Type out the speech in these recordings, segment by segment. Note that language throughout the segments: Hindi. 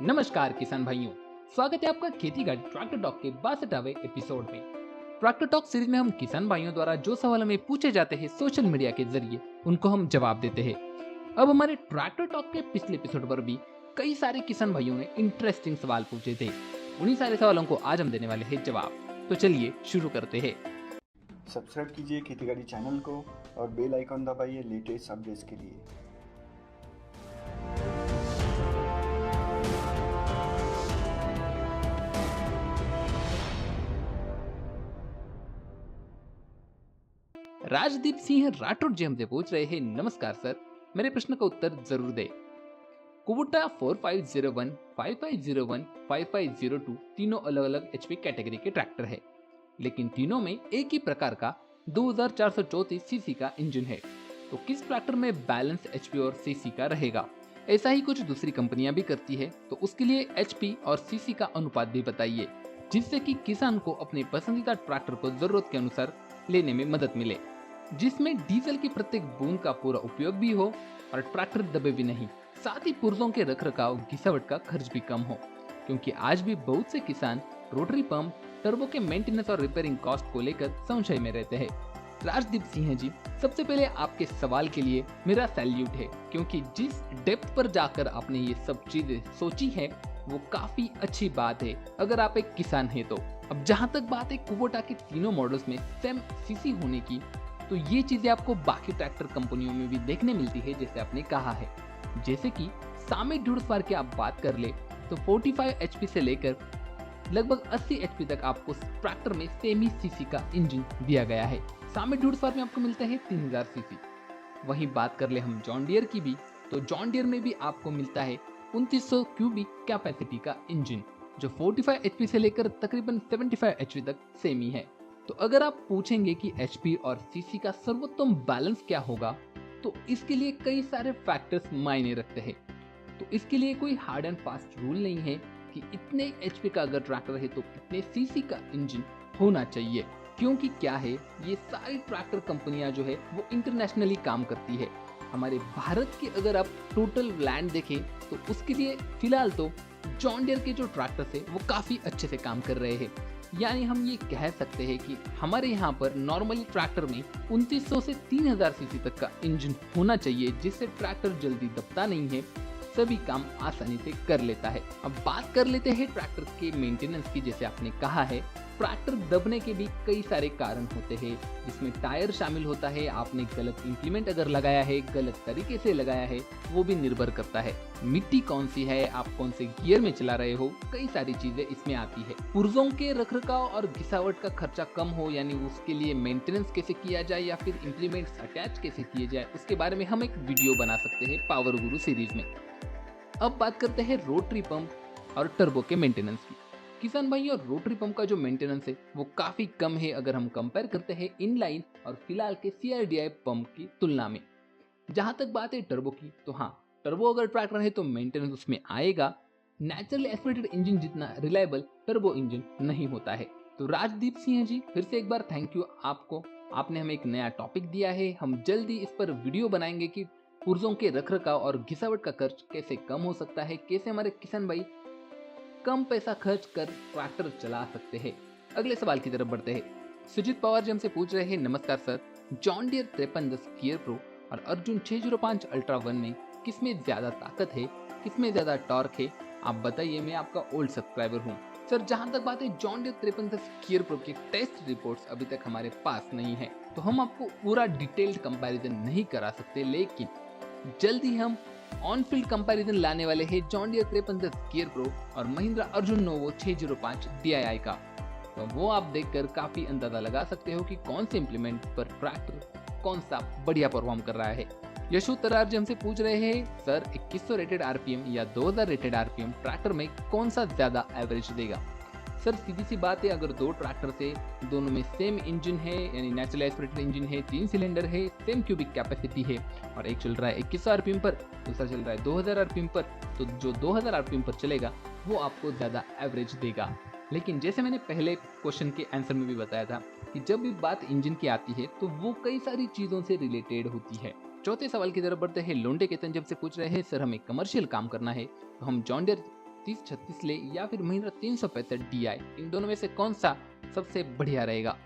नमस्कार किसान भाइयों, स्वागत है आपका खेती गाड़ी ट्रैक्टर टॉक के 62वें एपिसोड में। ट्रैक्टर टॉक सीरीज में हम किसान भाइयों द्वारा जो सवाल हमें पूछे जाते हैं सोशल मीडिया के जरिए उनको हम जवाब देते हैं। अब हमारे ट्रैक्टर टॉक के पिछले एपिसोड पर भी कई सारे किसान भाइयों ने इंटरेस्टिंग सवाल पूछे थे। उन्हीं सारे सवालों को आज हम देने वाले हैं जवाब। तो चलिए शुरू करते हैं। सब्सक्राइब कीजिए खेती गाड़ी चैनल को और बेल आइकॉन दबाइए लेटेस्ट अपडेट्स के लिए। राजदीप सिंह राठौर जी हमसे पूछ रहे हैं, नमस्कार सर, मेरे प्रश्न का उत्तर जरूर दे। कुबुटा 4501, 5501, 5502 तीनों अलग अलग एचपी कैटेगरी के ट्रैक्टर है, लेकिन तीनों में एक ही प्रकार का 2434 सीसी का इंजन है। तो किस ट्रैक्टर में बैलेंस एचपी और सीसी का रहेगा? ऐसा ही कुछ दूसरी कंपनियां भी करती है, तो उसके लिए एचपी और सीसी का अनुपात भी बताइए, जिससे कि किसान को अपने पसंदीदा ट्रैक्टर को जरूरत के अनुसार लेने में मदद मिले, जिसमें डीजल की प्रत्येक बूंद का पूरा उपयोग भी हो और ट्रैक्टर दबे भी नहीं। साथ ही पुर्जों के रखरखाव घिसावट का खर्च भी कम हो, क्योंकि आज भी बहुत से किसान रोटरी पंप, टर्बो के मेंटेनेंस और रिपेयरिंग कॉस्ट को लेकर संशय में रहते हैं। राजदीप सिंह जी, सबसे पहले आपके सवाल के लिए मेरा सैल्यूट है, क्योंकि जिस डेप्थ पर जाकर आपने ये सब चीजें सोची है वो काफी अच्छी बात है अगर आप एक किसान हैं तो। अब जहाँ तक बात है कुबोटा के तीनों मॉडल्स में सेम सीसी होने की, तो ये चीजें आपको बाकी ट्रैक्टर कंपनियों में भी देखने मिलती है, जैसे आपने कहा है। जैसे कि सामी घुड़सवार की आप बात कर ले तो 45 एचपी से लेकर लगभग 80 एचपी तक आपको ट्रैक्टर में सेमी सीसी का इंजन दिया गया है। सामी घुड़सवार में आपको मिलता है 3000 सीसी। वहीं बात कर ले हम जॉन डियर की भी, तो जॉन डियर में भी आपको मिलता है 2900 क्यूबिक कैपेसिटी का इंजन, जो 45 एचपी से लेकर तकरीबन 75 एचपी तक सेमी है। तो अगर आप पूछेंगे कि एचपी और सीसी का सर्वोत्तम बैलेंस क्या होगा, तो इसके लिए कई सारे फैक्टर्स मायने रखते हैं। तो इसके लिए कोई हार्ड एंड फास्ट रूल नहीं है कि इतने एचपी का अगर ट्रैक्टर है तो इतने सीसी का इंजन होना चाहिए, क्योंकि क्या है, ये सारी ट्रैक्टर कंपनियां जो है वो इंटरनेशनली काम करती है। हमारे भारत की अगर आप टोटल लैंड देखें तो उसके लिए फिलहाल तो जॉन डियर के जो ट्रैक्टर्स है वो काफी अच्छे से काम कर रहे हैं। यानी हम ये कह सकते हैं कि हमारे यहाँ पर नॉर्मली ट्रैक्टर में 2900 से 3000 सीसी तक का इंजन होना चाहिए, जिससे ट्रैक्टर जल्दी दबता नहीं है, सभी काम आसानी से कर लेता है। अब बात कर लेते हैं ट्रैक्टर के मेंटेनेंस की। जैसे आपने कहा है, ट्रैक्टर दबने के भी कई सारे कारण होते हैं, जिसमें टायर शामिल होता है, आपने गलत इंप्लीमेंट अगर लगाया है, गलत तरीके से लगाया है, वो भी निर्भर करता है। मिट्टी कौन सी है, आप कौन से गियर में चला रहे हो, कई सारी चीजें इसमें आती है। पुर्जों के रखरखाव और घिसावट का खर्चा कम हो, यानी उसके लिए मेंटेनेंस कैसे किया जाए या फिर इंप्लीमेंट्स अटैच कैसे किए जाए, उसके बारे में हम एक वीडियो बना सकते हैं पावर गुरु सीरीज में। अब बात करते हैं रोटरी पंप और टर्बो के मेंटेनेंस की। किसान भाई, और रोटरी पंप का जो मेंटेनेंस है वो काफी कम है अगर हम कंपेयर करते हैं इनलाइन और फिलहाल के CRDI पंप की तुलना में। जहां तक बात है टर्बो की, तो हाँ, टर्बो अगर ट्रैक्टर है तो मेंटेनेंस उसमें आएगा। नेचुरली एस्पिरेटेड इंजन जितना रिलायबल टर्बो इंजन नहीं होता है। तो राजदीप सिंह जी, फिर से एक बार थैंक यू आपको, आपने हमें एक नया टॉपिक दिया है। हम जल्दी इस पर वीडियो बनाएंगे कि पुर्जों के रखरखाव और घिसावट का खर्च कैसे कम हो सकता है, कैसे हमारे किसान भाई कम पैसा खर्च कर ट्रैक्टर चला सकते हैं। अगले सवाल की तरफ बढ़ते हैं। सुजीत पवार जी हमसे पूछ रहे हैं, नमस्कार sir, John Deere 5310 gear pro और अर्जुन 605 अल्ट्रा 1 में किसमें ज्यादा ताकत है, किसमें ज्यादा टॉर्क है, आप बताइए, मैं आपका ओल्ड सब्सक्राइबर हूँ। सर, जहां तक बात है जॉन डियर 5310 गियर प्रो के टेस्ट रिपोर्ट्स अभी तक हमारे पास नहीं है, तो हम आपको पूरा डिटेल्ड कंपैरिजन नहीं करा सकते, लेकिन जल्दी हम ऑन फील्ड कंपैरिजन लाने वाले हैं जॉन डियर 5310 गियर प्रो और महिंद्रा अर्जुन नोवो 605 DII का। तो वो आप देखकर काफी अंदाजा लगा सकते हो कि कौन से इंप्लीमेंट पर ट्रैक्टर कौन सा बढ़िया परफॉर्म कर रहा है। यशोद तरार जी हमसे पूछ रहे हैं, सर 2100 रेटेड आरपीएम या 2000 रेटेड आरपीएम ट्रैक्टर में कौन सा ज्यादा एवरेज देगा? सर, सीधी सी बात है, अगर दो ट्रैक्टर से दोनों में सेम इंजन है, यानी नेचुरल एस्पिरेटेड इंजन है, 3 सिलेंडर है, सेम क्यूबिक कैपेसिटी है और एक चल रहा है 2100 आरपीएम पर, दूसरा चल रहा है 2000 आरपीएम पर, तो जो 2000 आरपीएम पर चलेगा वो आपको ज्यादा एवरेज देगा। लेकिन जैसे मैंने पहले क्वेश्चन के आंसर में भी बताया था कि जब भी बात इंजन की आती है तो वो कई सारी चीजों से रिलेटेड होती है। चौथे सवाल की तरफ बढ़ते हैं। लोंडे केतन जब से पूछ रहे हैं, सर हमें कमर्शियल काम करना है तो हम जॉन डियर 3036 ले या फिर महिंद्रा 365 DI, इन दोनों में से कौन सा सबसे बढ़िया रहेगा?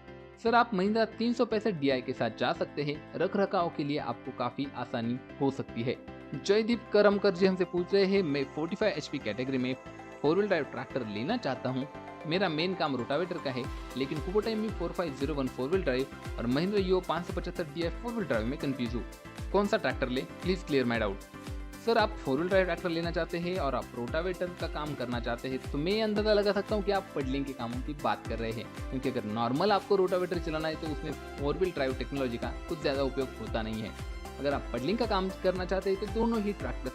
सर आप महिंद्रा 365 DI के साथ जा सकते हैं। रख रखाव के लिए आपको काफी आसानी हो सकती है। जयदीप करमकर जी हमसे पूछ रहे हैं, मैं 45 HP कैटेगरी में 4 व्हील ड्राइव ट्रैक्टर लेना चाहता हूँ। मेरा मेन काम रोटावेटर का है, लेकिन कुबोटा MU 4501 4 व्हील ड्राइव और महिंद्रा यूओ 575 DI 4 व्हील ड्राइव में कंफ्यूज हूँ। कौन सा ट्रैक्टर ले? Please clear my doubt. Sir आप 4 व्हील ड्राइव ट्रैक्टर लेना चाहते हैं और आप रोटावेटर का काम करना चाहते हैं, तो मैं अंदाजा लगा सकता हूँ कि आप पडलिंग के कामों की बात कर रहे हैं, क्योंकि अगर नॉर्मल आपको रोटावेटर चलाना है तो उसमें 4 व्हील ड्राइव टेक्नोलॉजी का कुछ ज़्यादा उपयोग होता नहीं है। अगर आप पडलिंग का काम करना चाहते हैं तो दोनों ही ट्रैक्टर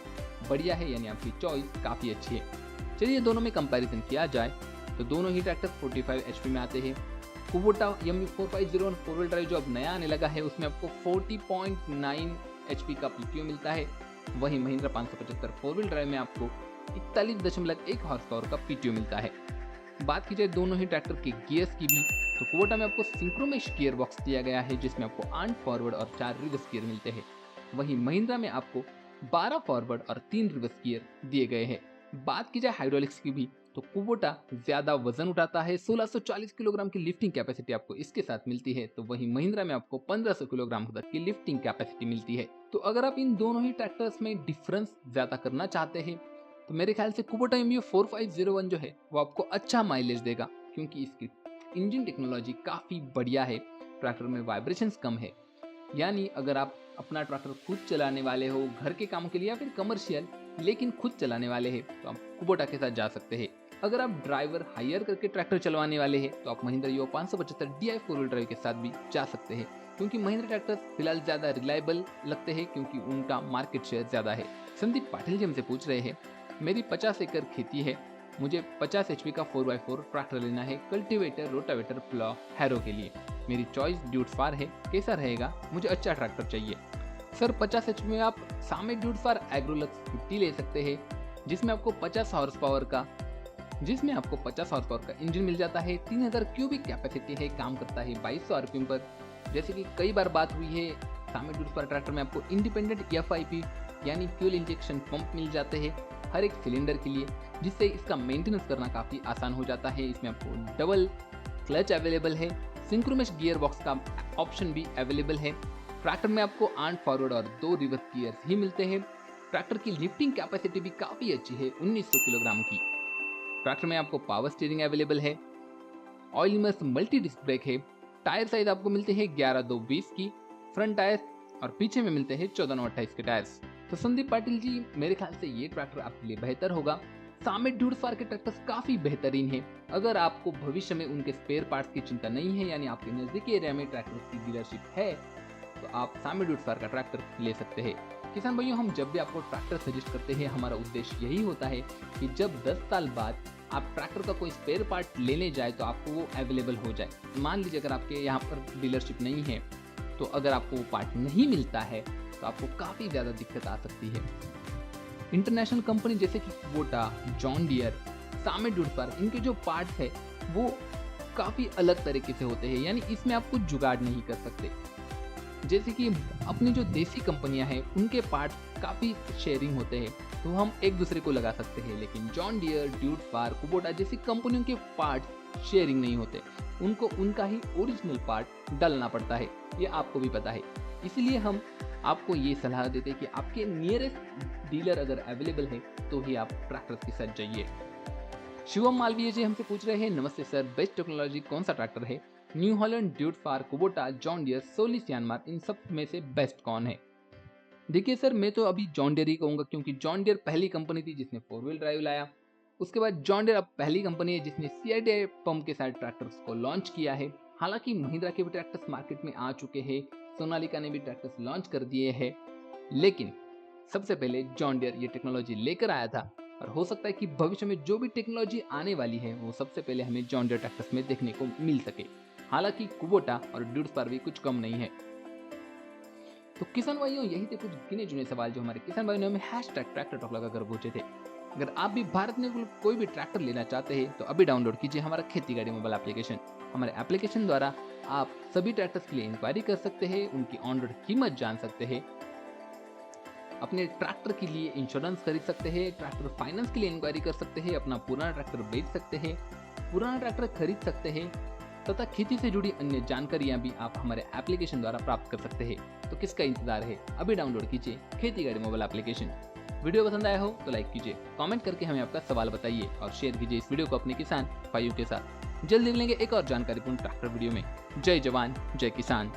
बढ़िया है, यानी आपकी चॉइस काफ़ी अच्छी है। चलिए दोनों में कंपैरिजन किया जाए तो दोनों ही ट्रैक्टर 45 HP में आते हैं। कुबोटा MU 4501 4 व्हील ड्राइव जो अब नया आने लगा है उसमें आपको 40.9 HP का PTO मिलता है। वहीं महिंद्रा 575 4 व्हील ड्राइव में आपको 41.1 हॉर्स पावर का PTO मिलता है। बात की जाए दोनों ही ट्रैक्टर के गियर्स की भी, तो कुबोटा में आपको सिंक्रोमेश गियर बॉक्स दिया गया है, जिसमें आपको 8 फॉरवर्ड और 4 रिवर्स गियर मिलते हैं। वहीं महिंद्रा में आपको 12 फॉरवर्ड और 3 रिवर्स गियर दिए गए हैं। बात की जाए हाइड्रोलिक्स की भी, तो कुबोटा ज्यादा वजन उठाता है, 1640 किलोग्राम की लिफ्टिंग कैपेसिटी आपको इसके साथ मिलती है, तो वहीं महिंद्रा में आपको 1500 किलोग्राम तक की लिफ्टिंग कैपेसिटी मिलती है। तो अगर आप इन दोनों ही ट्रैक्टर्स में डिफरेंस ज्यादा करना चाहते हैं तो मेरे ख्याल से कुबोटा MU 4501 जो है वो आपको अच्छा माइलेज देगा, क्योंकि इसकी इंजन टेक्नोलॉजी काफी बढ़िया है। ट्रैक्टर में वाइब्रेशंस कम है, यानी अगर आप अपना ट्रैक्टर खुद चलाने वाले हो, घर के कामों के लिए या फिर कमर्शियल लेकिन खुद चलाने वाले हैं, तो आप कुबोटा के साथ जा सकते हैं। अगर आप ड्राइवर हायर करके ट्रैक्टर चलवाने वाले हैं तो आप महिंद्रा यूओ 575 DI 4 व्हील ड्राइव के साथ भी जा सकते हैं, क्योंकि महिंद्रा ट्रैक्टर फिलहाल ज़्यादा रिलायबल लगते हैं, क्योंकि उनका मार्केट शेयर ज़्यादा है। संदीप पाटिल जी हमसे पूछ रहे हैं, मेरी 50 एकड़ खेती है, मुझे 50 HP का 4x4 ट्रैक्टर लेना है, कल्टीवेटर, रोटावेटर, प्लॉ, हैरो के लिए। मेरी चॉइस ड्यूट फार है, कैसा रहेगा? मुझे अच्छा ट्रैक्टर चाहिए। सर 50 HP में आप सामे ड्यूट फार एग्रोलक्स 50 ले सकते हैं, जिसमें आपको 50 हॉर्स पावर का इंजन मिल जाता है, 3000 क्यूबिक कैपेसिटी है, काम करता है 2200 RPM पर। जैसे कि कई बार बात हुई है, सामे ड्यूट फार ट्रैक्टर में आपको इंडिपेंडेंट FIP यानी फ्यूल इंजेक्शन पंप मिल जाते हैं हर एक सिलेंडर के लिए, जिससे इसका मेंटेनेंस करना काफ़ी आसान हो जाता है। इसमें आपको डबल क्लच अवेलेबल है, सिंक्रोमेश गियर बॉक्स का ऑप्शन भी अवेलेबल है। ट्रैक्टर में आपको 8 फॉरवर्ड और 2 रिवर्स गियर्स ही मिलते हैं। ट्रैक्टर की लिफ्टिंग कैपेसिटी भी काफ़ी अच्छी है, 1900 किलोग्राम की। ट्रैक्टर में आपको पावर स्टीयरिंग अवेलेबल है, oil immerse multi disc brake है। टायर साइज आपको मिलते हैं 11/2/20 की फ्रंट टायर और पीछे में मिलते हैं 14/28 के टायर्स। तो संदीप पाटिल जी, मेरे ख्याल से ये ट्रैक्टर आपके लिए बेहतर होगा। सामेट ड्यूट फार के ट्रैक्टर्स काफ़ी बेहतरीन है। अगर आपको भविष्य में उनके स्पेयर पार्ट्स की चिंता नहीं है, यानी आपके नज़दीकी एरिया में ट्रैक्टर्स की डीलरशिप है, तो आप सामेट ड्यूट फार का ट्रैक्टर ले सकते हैं। किसान भाइयों, हम जब भी आपको ट्रैक्टर सजेस्ट करते हैं, हमारा उद्देश्य यही होता है कि जब 10 साल बाद आप ट्रैक्टर का कोई स्पेयर पार्ट लेने जाए तो आपको वो अवेलेबल हो जाए। मान लीजिए अगर आपके यहाँ पर डीलरशिप नहीं है, तो अगर आपको वो पार्ट नहीं मिलता है तो आपको काफ़ी ज़्यादा दिक्कत आ सकती है। इंटरनेशनल कंपनी जैसे कि कुबोटा, जॉन डियर, सामेट ड्यूट फार, इनके जो पार्ट्स है वो काफ़ी अलग तरीके से होते हैं, यानी इसमें आप कुछ जुगाड़ नहीं कर सकते। जैसे कि अपनी जो देसी कंपनियां हैं उनके पार्ट काफ़ी शेयरिंग होते हैं, तो हम एक दूसरे को लगा सकते हैं, लेकिन John Deere, duet Fahr, Kubota जैसी कंपनियों के पार्ट शेयरिंग नहीं होते, उनको उनका ही ओरिजिनल पार्ट डालना पड़ता है, ये आपको भी पता है। इसलिए हम आपको ये सलाह देते हैं कि आपके नियरेस्ट डीलर अगर अवेलेबल है तो ही आप ट्रैक्टर के साथ जाइए। शिवम मालवीय जी हमसे पूछ रहे हैं, नमस्ते सर, बेस्ट टेक्नोलॉजी कौन सा ट्रैक्टर है? New Holland, Deutz Fahr, Kubota, John Deere, Solis Yanmar, इन सब में से बेस्ट कौन है? देखिए सर, मैं तो अभी जॉन डियर ही कहूँगा, क्योंकि जॉन डियर पहली कंपनी थी जिसने 4 व्हील ड्राइव लाया। उसके बाद जॉन डियर अब पहली कंपनी है जिसने CIDI पंप के साथ ट्रैक्टर्स को लॉन्च किया है। हालांकि महिंद्रा के भी ट्रैक्टर्स मार्केट में आ चुके हैं, सोनालिका ने भी ट्रैक्टर्स लॉन्च कर दिए हैं, लेकिन सबसे पहले जॉन डियर ये टेक्नोलॉजी लेकर आया था, और हो सकता है कि भविष्य में जो भी टेक्नोलॉजी आने वाली है वो सबसे पहले हमें जॉन डियर ट्रैक्टर्स में देखने को मिल सके। हालांकि कुबोटा और ड्यूट फार भी कुछ कम नहीं है। तो किसान भाइयों, यही थे कुछ गिने चुने सवाल जो हमारे किसान भाइयों ने हमें #ट्रैक्टर टॉक लगाकर पूछे थे। अगर आप भी भारत में कोई भी ट्रैक्टर लेना चाहते हैं तो अभी डाउनलोड कीजिए हमारा खेती गाड़ी मोबाइल एप्लीकेशन। हमारे एप्लीकेशन द्वारा आप सभी ट्रैक्टर्स के लिए इंक्वायरी कर सकते हैं, उनकी ऑन रोड कीमत जान सकते हैं, अपने ट्रैक्टर के लिए इंश्योरेंस खरीद सकते हैं, ट्रैक्टर फाइनेंस के लिए इंक्वायरी कर सकते हैं, अपना पुराना ट्रैक्टर बेच सकते हैं, पुराना ट्रैक्टर खरीद सकते हैं तथा खेती से जुड़ी अन्य जानकारियां भी आप हमारे एप्लीकेशन द्वारा प्राप्त कर सकते हैं। तो किसका इंतजार है, अभी डाउनलोड कीजिए खेती गाड़ी मोबाइल एप्लीकेशन। वीडियो पसंद आया हो तो लाइक कीजिए, कमेंट करके हमें आपका सवाल बताइए और शेयर कीजिए इस वीडियो को अपने किसान भाइयों के साथ। जल्द मिलेंगे एक और जानकारीपूर्ण ट्रैक्टर वीडियो में। जय जवान जय किसान।